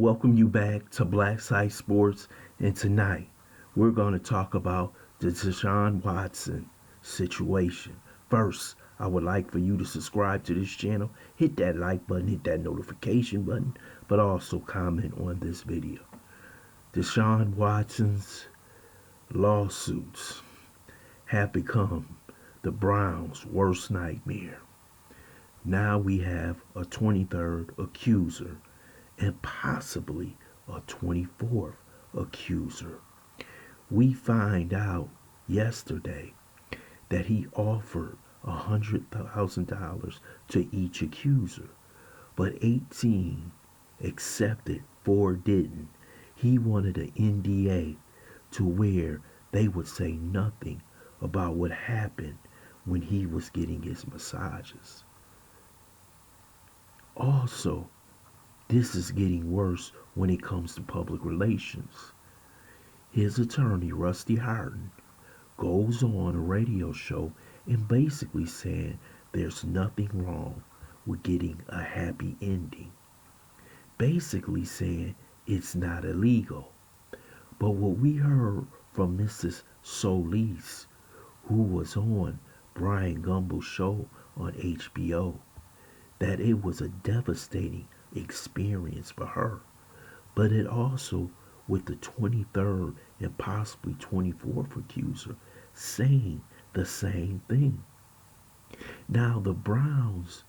welcome you back to Black Site Sports, and tonight we're going to talk about the Deshaun Watson situation. First, I would like for you to subscribe to this channel, hit that like button, hit that notification button, but also comment on this video. Deshaun Watson's lawsuits have become the Browns' worst nightmare. Now we have a 23rd accuser and possibly a 24th accuser. We find out yesterday that he offered $100,000 to each accuser, but 18 accepted, 4 didn't. He wanted an NDA to where they would say nothing about what happened when he was getting his massages. Also, this is getting worse when it comes to public relations. His attorney, Rusty Hardin, goes on a radio show and basically saying there's nothing wrong with getting a happy ending. Basically saying it's not illegal. But what we heard from Mrs. Solis, who was on Brian Gumbel's show on HBO, that it was a devastating experience for her, but it also with the 23rd and possibly 24th accuser saying the same thing. Now the Browns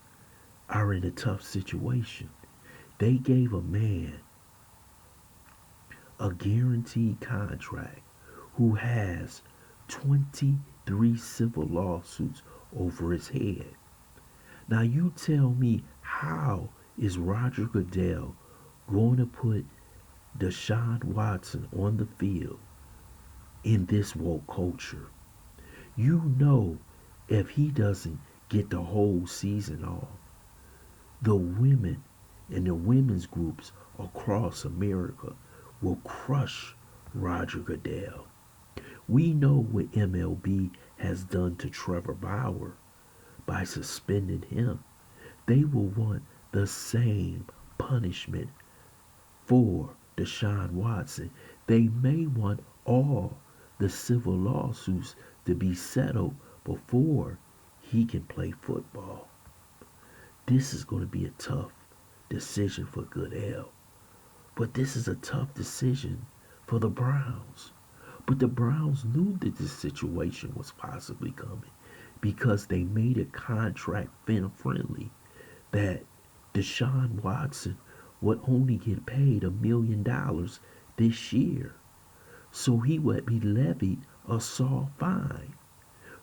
are in a tough situation. They gave a man a guaranteed contract who has 23 civil lawsuits over his head. Now you tell me, how is Roger Goodell going to put Deshaun Watson on the field in this woke culture? You know, if he doesn't get the whole season off, the women and the women's groups across America will crush Roger Goodell. We know what MLB has done to Trevor Bauer by suspending him. They will want the same punishment for Deshaun Watson. They may want all the civil lawsuits to be settled before he can play football. This is going to be a tough decision for Goodell. But this is a tough decision for the Browns. But the Browns knew that this situation was possibly coming because they made a contract friendly that Deshaun Watson would only get paid $1 million this year. So he would be levied a soft fine.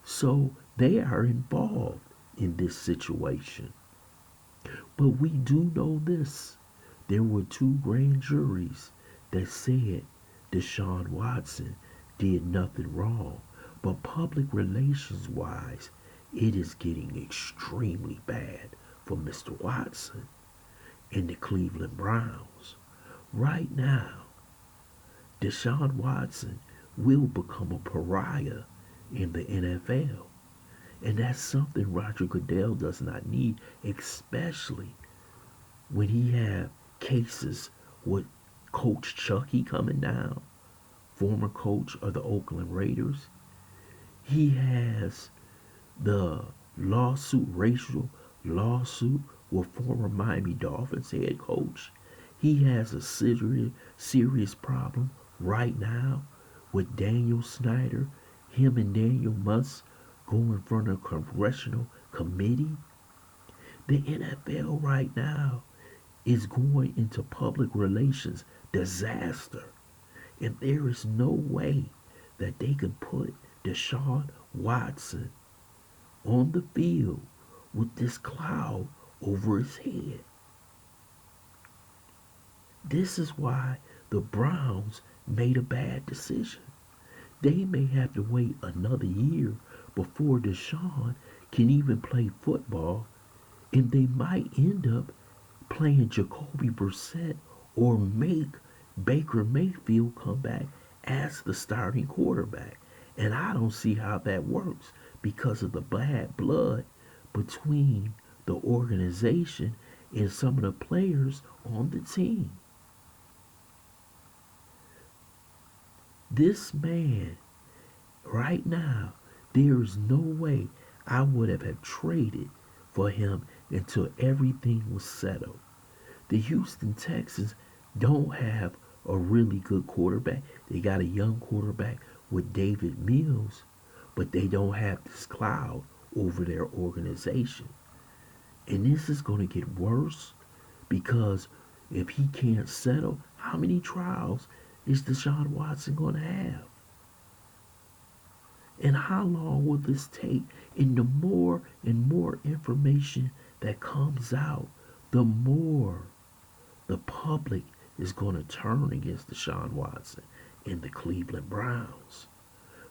So they are involved in this situation. But we do know this. There were 2 grand juries that said Deshaun Watson did nothing wrong. But public relations wise, it is getting extremely bad for Mr. Watson and the Cleveland Browns. Right now, Deshaun Watson will become a pariah in the NFL. And that's something Roger Goodell does not need, especially when he have cases with Coach Chucky coming down, former coach of the Oakland Raiders. He has the racial lawsuit with former Miami Dolphins head coach. He has a serious problem right now with Daniel Snyder. Him and Daniel must go in front of a congressional committee. The NFL right now is going into public relations disaster. And there is no way that they can put Deshaun Watson on the field with this cloud over his head. This is why the Browns made a bad decision. They may have to wait another year before Deshaun can even play football, and they might end up playing Jacoby Brissett or make Baker Mayfield come back as the starting quarterback. And I don't see how that works because of the bad blood between the organization and some of the players on the team. This man, right now, there is no way I would have traded for him until everything was settled. The Houston Texans don't have a really good quarterback. They got a young quarterback with David Mills, but they don't have this cloud over their organization. And this is going to get worse because if he can't settle, how many trials is Deshaun Watson going to have? And how long will this take? And the more and more information that comes out, the more the public is going to turn against Deshaun Watson and the Cleveland Browns.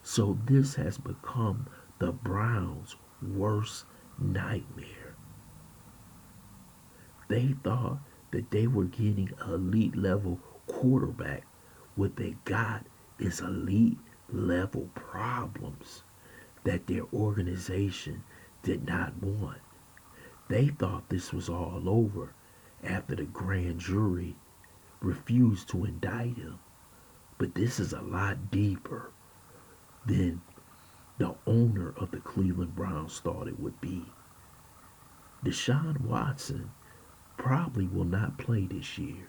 So this has become the Browns' worst nightmare. They thought that they were getting elite level quarterback. What they got is elite level problems that their organization did not want. They thought this was all over after the grand jury refused to indict him. But this is a lot deeper than the owner of the Cleveland Browns thought it would be. Deshaun Watson probably will not play this year.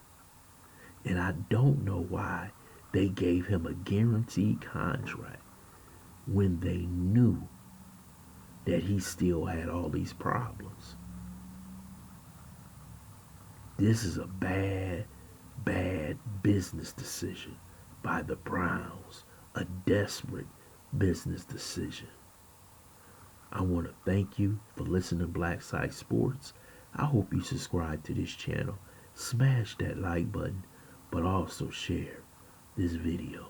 And I don't know why they gave him a guaranteed contract when they knew that he still had all these problems. This is a bad, bad business decision by the Browns. A desperate business decision. I want to thank you for listening to Black Site Sports. I hope you subscribe to this channel. Smash that like button, but also share this video.